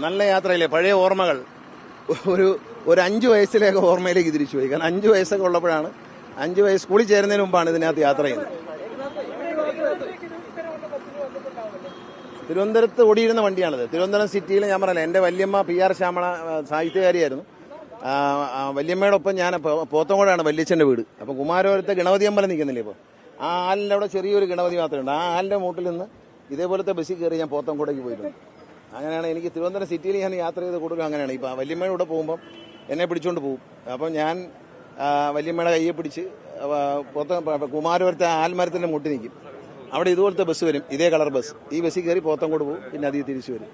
നല്ല യാത്രയില്ലേ, പഴയ ഓർമ്മകൾ ഒരു 5 വയസ്സിലേക്ക് ഓർമ്മയിലേക്ക് തിരിച്ചു പോയി. കാരണം 5 വയസ്സൊക്കെ ഉള്ളപ്പോഴാണ്, 5 വയസ്സ് സ്കൂളിൽ ചേരുന്നതിന് മുമ്പാണ് ഇതിനകത്ത് യാത്ര ചെയ്യുന്നത്. തിരുവനന്തപുരത്ത് ഓടിയിരുന്ന വണ്ടിയാണിത്. തിരുവനന്തപുരം സിറ്റിയിൽ ഞാൻ പറഞ്ഞില്ല, എൻ്റെ വല്യമ്മ PR ശ്യാമള സാഹിത്യകാരിയായിരുന്നു. വല്യമ്മയുടെ ഒപ്പം ഞാൻ പോത്തങ്കോടാണ് വല്യച്ഛൻ്റെ വീട്. അപ്പോൾ കുമാരപുരത്തെ ഗണപതി അമ്പലം നിൽക്കുന്നില്ലേ, ഇപ്പോൾ ആ ആലിൻ്റെ അവിടെ ചെറിയൊരു ഗണപതി മാത്രമേ ഉണ്ട്. ആ ആലിൻ്റെ മൂട്ടിൽ നിന്ന് ഇതേപോലത്തെ ബസ്സിൽ കയറി ഞാൻ പോത്തങ്കോടേക്ക് പോയിട്ടുണ്ട്. അങ്ങനെയാണ് എനിക്ക് തിരുവനന്തപുരം സിറ്റിയിൽ ഞാൻ യാത്ര ചെയ്ത് കൂടുതലും അങ്ങനെയാണ്. ഇപ്പോൾ വല്യമ്മയുടെ കൂടെ പോകുമ്പം എന്നെ പിടിച്ചുകൊണ്ട് പോകും. അപ്പം ഞാൻ വല്യമ്മയുടെ കയ്യെ പിടിച്ച് കുമാരപുരത്തെ ആൽമരത്തിൻ്റെ മുട്ടി നിൽക്കും. അവിടെ ഇതുപോലത്തെ ബസ് വരും, ഇതേ കളർ ബസ്. ഈ ബസ്സിൽ കയറി പോത്തങ്കോട് പോകും, പിന്നെ അതിൽ തിരിച്ചു വരും.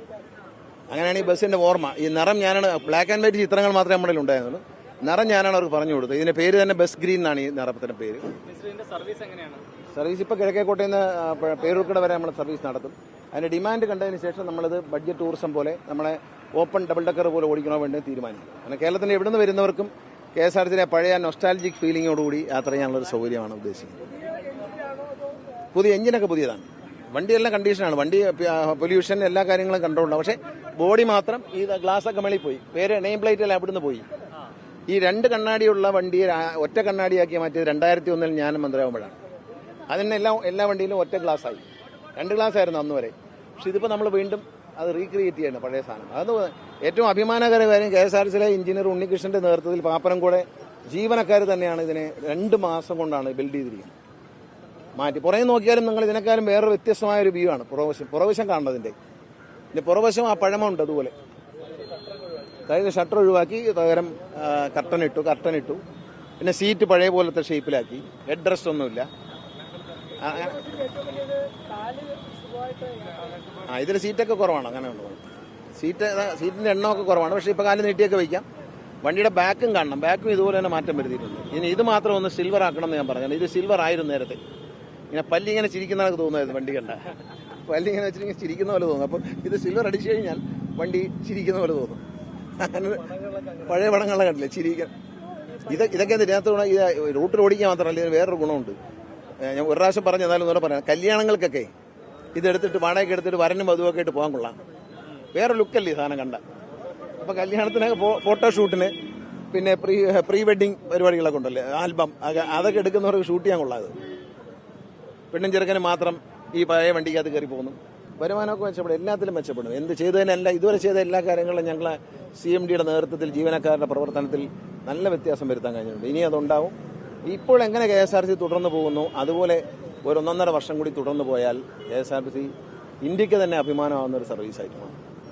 അങ്ങനെയാണ് ഈ ബസ്സിൻ്റെ ഓർമ്മ. ഈ നിറം ഞാനാണ്, ബ്ലാക്ക് ആൻഡ് വൈറ്റ് ചിത്രങ്ങൾ മാത്രമേ നമ്മുടെ ഉണ്ടായിരുന്നുള്ളൂ. നിറം ഞാനാണ് അവർക്ക് പറഞ്ഞു കൊടുത്തത്. ഇതിന്റെ പേര് തന്നെ ബസ് ഗ്രീൻ എന്നാണ് ഈ നിറത്തിന്റെ പേര്. സർവീസ് ഇപ്പോൾ കിഴക്കേക്കോട്ടയിൽ നിന്ന് പേരൂർക്കട വരെ നമ്മൾ സർവീസ് നടത്തും. അതിന്റെ ഡിമാൻഡ് കണ്ടതിന് ശേഷം നമ്മളിത് ബഡ്ജറ്റ് ടൂറിസം പോലെ നമ്മളെ ഓപ്പൺ ഡബിൾ ഡക്കർ പോലെ ഓടിക്കണോ വേണ്ടി തീരുമാനിക്കും. കാരണം കേരളത്തിന്റെ എവിടെ നിന്ന് വരുന്നവർക്കും KSRTC പഴയ നൊസ്റ്റാൾജിക് ഫീലിങ്ങോടുകൂടി യാത്ര ചെയ്യാനുള്ളൊരു സൗകര്യമാണ് ഉദ്ദേശിക്കുന്നത്. പുതിയ എഞ്ചിനൊക്കെ പുതിയതാണ്. വണ്ടിയെല്ലാം കണ്ടീഷനാണ്. വണ്ടി പൊല്യൂഷൻ എല്ലാ കാര്യങ്ങളും കൺട്രോളുണ്ട്. പക്ഷേ ബോഡി മാത്രം ഈ ഗ്ലാസ്സൊക്കെ മേളിൽ പോയി. പേര് നെയിം പ്ലേറ്റ് എല്ലാം അവിടുന്ന് പോയി. ഈ 2 കണ്ണാടിയുള്ള വണ്ടിയെ ഒറ്റ കണ്ണാടിയാക്കി മാറ്റിയത് 2001 ഞാൻ മന്ത്രിയാകുമ്പോഴാണ്. എല്ലാ വണ്ടിയിലും ഒറ്റ ഗ്ലാസ്സായി. 2 ഗ്ലാസ് ആയിരുന്നു അന്ന് വരെ. പക്ഷെ ഇതിപ്പോൾ നമ്മൾ വീണ്ടും അത് റീക്രിയേറ്റ് ചെയ്യണം, പഴയ സാധനം. അത് ഏറ്റവും അഭിമാനകര കാര്യം, KSRTCയിലെ എഞ്ചിനീയർ ഉണ്ണികൃഷ്ണന്റെ നേതൃത്വത്തിൽ പാപ്പനംകോടെ ജീവനക്കാർ തന്നെയാണ് ഇതിനെ 2 മാസം കൊണ്ടാണ് ബിൽഡ് ചെയ്തിരിക്കുന്നത്. മാറ്റി പുറകെ നോക്കിയാലും നിങ്ങൾ ഇതിനേക്കാളും വേറൊരു വ്യത്യസ്തമായ ഒരു വ്യൂ ആണ് പുറവശം കാണുന്നതിന്റെ. പിന്നെ പുറവശം ആ പഴമുണ്ട് അതുപോലെ. കഴിഞ്ഞ ഷട്ടർ ഒഴിവാക്കി പകരം കർട്ടൻ ഇട്ടു. പിന്നെ സീറ്റ് പഴയ പോലത്തെ ഷേപ്പിലാക്കി. ഹെഡ് റെസ്റ്റ് ഒന്നുമില്ല. ഇതിൽ സീറ്റൊക്കെ കുറവാണ്. അങ്ങനെ ഉണ്ട്. സീറ്റിന്റെ എണ്ണമൊക്കെ കുറവാണ്. പക്ഷേ ഇപ്പോൾ കാല് നീട്ടിയൊക്കെ വയ്ക്കാം. വണ്ടിയുടെ ബാക്കും കാണണം. ബാക്കും ഇതുപോലെ തന്നെ മാറ്റം വരുത്തിയിട്ടുണ്ട്. ഇനി ഇത് മാത്രം ഒന്ന് സിൽവർ ആക്കണം എന്ന് ഞാൻ പറഞ്ഞു. ഇത് സിൽവർ ആയിരുന്നു നേരത്തെ. ഇങ്ങനെ പല്ലിങ്ങനെ ചിരിക്കുന്നതൊക്കെ തോന്നുമായിരുന്നു വണ്ടി കണ്ട. പല്ലിങ്ങനെ വെച്ചിട്ട് ചിരിക്കുന്ന പോലെ തോന്നും. അപ്പം ഇത് സിൽവർ അടിച്ചു കഴിഞ്ഞാൽ വണ്ടി ചിരിക്കുന്ന പോലെ തോന്നും. അങ്ങനെ പഴയ പടങ്ങളെ കണ്ടില്ലേ ചിരിക്കാൻ. ഇതൊക്കെ ഇതിനകത്ത് റൂട്ടിൽ ഓടിക്കാൻ മാത്രമല്ല, ഇതിന് വേറൊരു ഗുണമുണ്ട്. ഞാൻ ഒരു പ്രാവശ്യം പറഞ്ഞു, എന്നാലും ഒന്നുകൂടെ പറയാം. കല്യാണങ്ങൾക്കൊക്കെ ഇതെടുത്തിട്ട് വാടകയ്ക്ക് എടുത്തിട്ട് വരനും വധുവൊക്കെ ആയിട്ട് പോകാൻ കൊള്ളാം. വേറെ ലുക്കല്ലേ ഈ സാധനം കണ്ട. അപ്പോൾ കല്യാണത്തിനൊക്കെ ഫോട്ടോഷൂട്ടിന്, പിന്നെ പ്രീ വെഡിങ് പരിപാടികളൊക്കെ ഉണ്ടല്ലേ, ആൽബം, അതൊക്കെ എടുക്കുന്നവർക്ക് ഷൂട്ട് ചെയ്യാൻ കൊള്ളാത്. പെണ്ണും ചെറുക്കന് മാത്രം ഈ പഴയ വണ്ടിക്കകത്ത് കയറി പോകുന്നു. വരുമാനമൊക്കെ മെച്ചപ്പെടും, എല്ലാത്തിലും മെച്ചപ്പെടും. എന്ത് ചെയ്തതിനല്ല, ഇതുവരെ ചെയ്ത എല്ലാ കാര്യങ്ങളും ഞങ്ങളെ CMDയുടെ നേതൃത്വത്തിൽ ജീവനക്കാരുടെ പ്രവർത്തനത്തിൽ നല്ല വ്യത്യാസം വരുത്താൻ കഴിഞ്ഞിട്ടുണ്ട്. ഇനി അതുണ്ടാവും. ഇപ്പോൾ എങ്ങനെ KSRTC തുടർന്ന് പോകുന്നു, അതുപോലെ ഒരു 1.5 വർഷം കൂടി തുടർന്ന് പോയാൽ KSRTC ഇന്ത്യക്ക് തന്നെ അഭിമാനമാകുന്ന ഒരു സർവീസായിട്ട് മാറും.